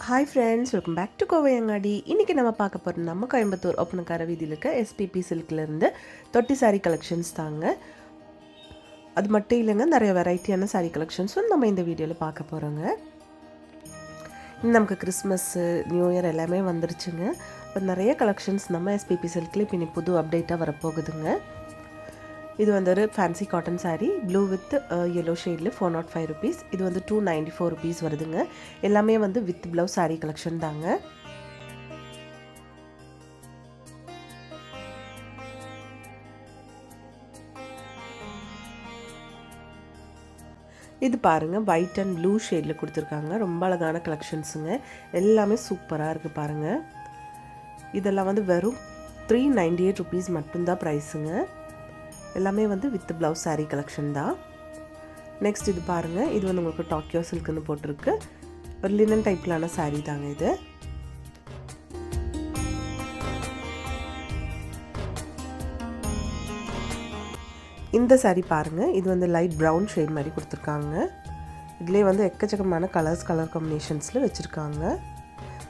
Hi friends, welcome back to Kovai Angadi. இன்றைக்கி நம்ம பார்க்க போகிற நம்ம கோயம்புத்தூர் ஒப்பனக்கார வீதியில் இருக்க எஸ்பிபி சில்க்லேருந்து தொட்டி சாரீ கலெக்ஷன்ஸ் தாங்க. அது மட்டும் இல்லைங்க, நிறைய வெரைட்டியான சாரீ கலெக்ஷன்ஸும் நம்ம இந்த வீடியோவில் பார்க்க போகிறோங்க. நமக்கு கிறிஸ்மஸ்ஸு, நியூ இயர் எல்லாமே வந்துருச்சுங்க. இப்போ நிறைய கலெக்ஷன்ஸ் நம்ம எஸ்பிபி சில்கில் இப்போ இனி புது அப்டேட்டாக வரப்போகுதுங்க. இது வந்து ஒரு fancy cotton sari, blue with yellow ஷேடில் 405 ருபீஸ். இது வந்து 294 ருபீஸ் வருதுங்க. எல்லாமே வந்து வித் ப்ளவுஸ் சாரீ கலெக்ஷன் தாங்க. இது பாருங்கள், ஒயிட் அண்ட் ப்ளூ ஷேடில் கொடுத்துருக்காங்க. ரொம்ப அழகான கலெக்ஷன்ஸுங்க. எல்லாமே சூப்பராக இருக்குது பாருங்கள். இதெல்லாம் வந்து வெறும் 398 ருபீஸ் மட்டும்தான் ப்ரைஸுங்க. எல்லாமே வந்து வித் ப்ளவுஸ் சாரீ கலெக்ஷன் தான். நெக்ஸ்ட் இது பாருங்கள், இது வந்து உங்களுக்கு டாக்கியோ சில்க்குன்னு போட்டிருக்கு. ஒரு லினன் டைப்லான சாரீ தாங்க இது. இந்த சாரீ பாருங்கள், இது வந்து லைட் ப்ரௌன் ஷேட் மாதிரி கொடுத்துருக்காங்க. இதுலேயே வந்து எக்கச்சக்கமான கலர் காம்பினேஷன்ஸில் வச்சுருக்காங்க.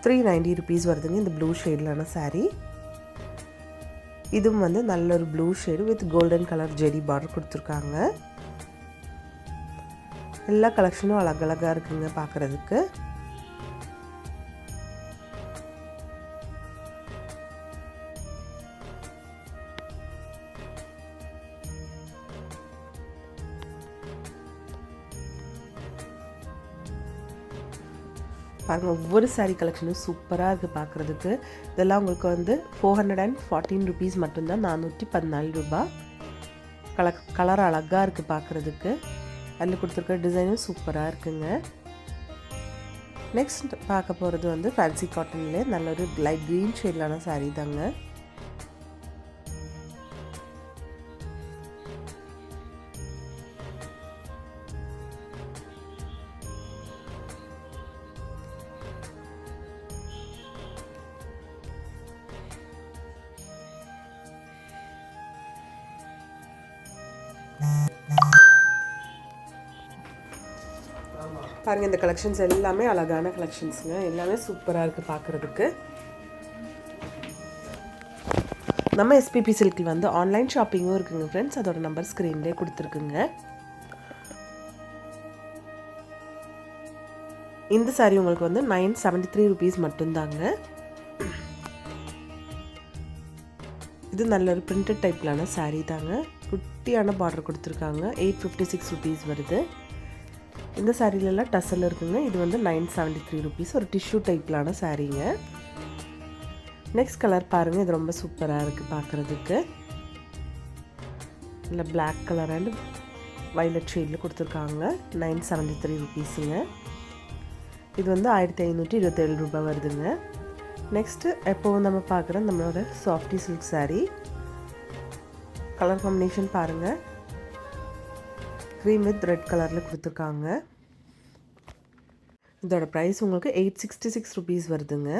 390 ருபீஸ் வருதுங்க இந்த ப்ளூ ஷேட்லான சாரீ. இதுவும் வந்து நல்ல ஒரு blue shade with golden colour zari border கொடுத்துருக்காங்க. எல்லா கலெக்ஷனும் அழகழகாக இருக்குங்க பார்க்குறதுக்கு. பாருங்கள், ஒவ்வொரு சாரீ கலெக்ஷனும் சூப்பராக இருக்குது பார்க்குறதுக்கு. இதெல்லாம் உங்களுக்கு வந்து 414 ருபீஸ் மட்டும்தான், 414 ரூபா. கலர் அழகாக இருக்குது பார்க்குறதுக்கு. அதில் கொடுத்துருக்க டிசைனும் சூப்பராக இருக்குங்க. நெக்ஸ்ட் பார்க்க போகிறது வந்து ஃபேன்சி காட்டன்லேயே நல்ல ஒரு லைட் க்ரீன் ஷேட்லான சாரீ தாங்க. பாருங்கள், இந்த கலெக்ஷன்ஸ் எல்லாமே அழகான கலெக்ஷன்ஸுங்க. எல்லாமே சூப்பராக இருக்குது பார்க்குறதுக்கு. நம்ம எஸ்பிபி சில்கில் வந்து ஆன்லைன் ஷாப்பிங்கும் இருக்குங்க ஃப்ரெண்ட்ஸ். அதோட நம்பர் ஸ்க்ரீன்லேயே கொடுத்துருக்குங்க. இந்த சாரீ உங்களுக்கு வந்து 973 ருபீஸ் மட்டும்தாங்க. இது நல்ல ஒரு பிரிண்டட் டைப்லான சாரீ தாங்க. குட்டியான பார்டர் கொடுத்துருக்காங்க. 856 ருபீஸ் வருது. இந்த சாரீலெல்லாம் டசல் இருக்குங்க. இது வந்து 973 ருபீஸ். ஒரு டிஷ்யூ டைப்லான சாரீங்க. நெக்ஸ்ட் கலர் பாருங்கள், இது ரொம்ப சூப்பராக இருக்குது பார்க்குறதுக்கு. இல்லை பிளாக் கலர் அண்ட் வைலட் ஷேடில் கொடுத்துருக்காங்க. 973 ருபீஸுங்க. இது வந்து 1527 ரூபா வருதுங்க. நெக்ஸ்ட்டு எப்போவும் நம்ம பார்க்குற நம்மளோட softy silk sari. Colour combination பாருங்கள், க்ரீம் வித் ரெட் கலரில் கொடுத்துருக்காங்க. இதோட ப்ரைஸ் உங்களுக்கு 866 ருபீஸ் வருதுங்க.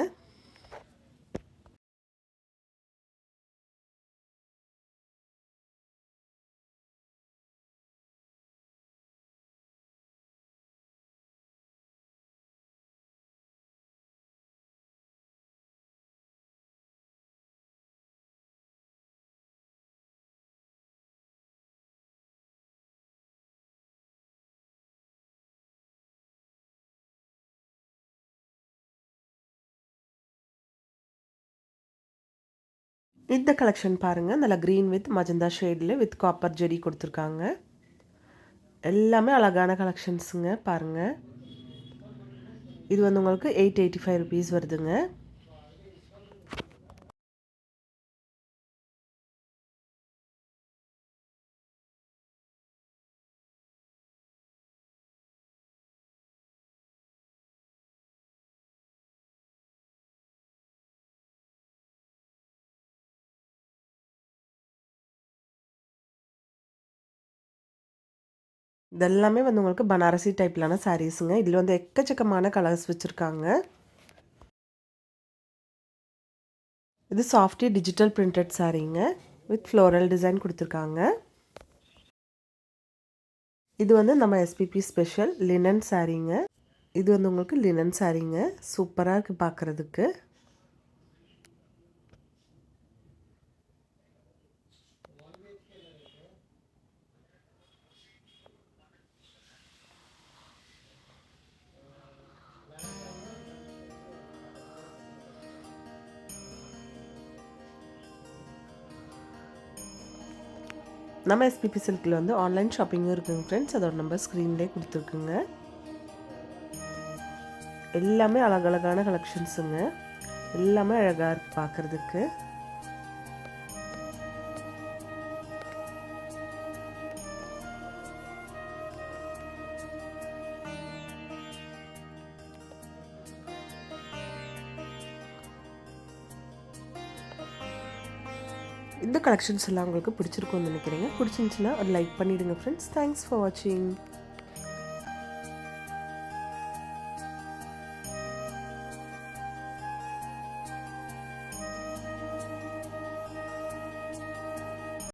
இந்த கலெக்ஷன் பாருங்கள், நல்லா க்ரீன் வித் மஜந்தா ஷேடில் வித் காப்பர் ஜெரி கொடுத்துருக்காங்க. எல்லாமே அழகான கலெக்ஷன்ஸுங்க பாருங்கள். இது வந்து உங்களுக்கு 885 ருபீஸ் வருதுங்க. இதெல்லாமே வந்து உங்களுக்கு பனாரசி டைப்லான சாரீஸுங்க. இதில் வந்து எக்கச்சக்கமான கலர்ஸ் வச்சுருக்காங்க. இது சாஃப்டி டிஜிட்டல் பிரிண்டட் சாரீங்க வித் ஃப்ளோரல் டிசைன் கொடுத்துருக்காங்க. இது வந்து நம்ம எஸ்பிபி ஸ்பெஷல் லினன் சாரீங்க. இது வந்து உங்களுக்கு லினன் சாரீங்க. சூப்பராக இருக்குது பார்க்குறதுக்கு. நம்ம எஸ்பிபி சில்கில் வந்து ஆன்லைன் ஷாப்பிங்கும் இருக்குங்க ஃப்ரெண்ட்ஸ். அதோட நம்பர் ஸ்க்ரீன்லேயே கொடுத்துருக்குங்க. எல்லாமே அழகழகான கலெக்ஷன்ஸுங்க. எல்லாமே அழகாக இருக்குது பார்க்குறதுக்கு. இந்த கலெக்ஷன்ஸ் எல்லாம் உங்களுக்கு பிடிச்சிருக்கும்னு நினைக்கிறேங்க. பிடிச்சிருந்துச்சுன்னா ஒரு லைக் பண்ணிவிடுங்க ஃப்ரெண்ட்ஸ். தேங்க்ஸ் ஃபார் வாட்சிங்.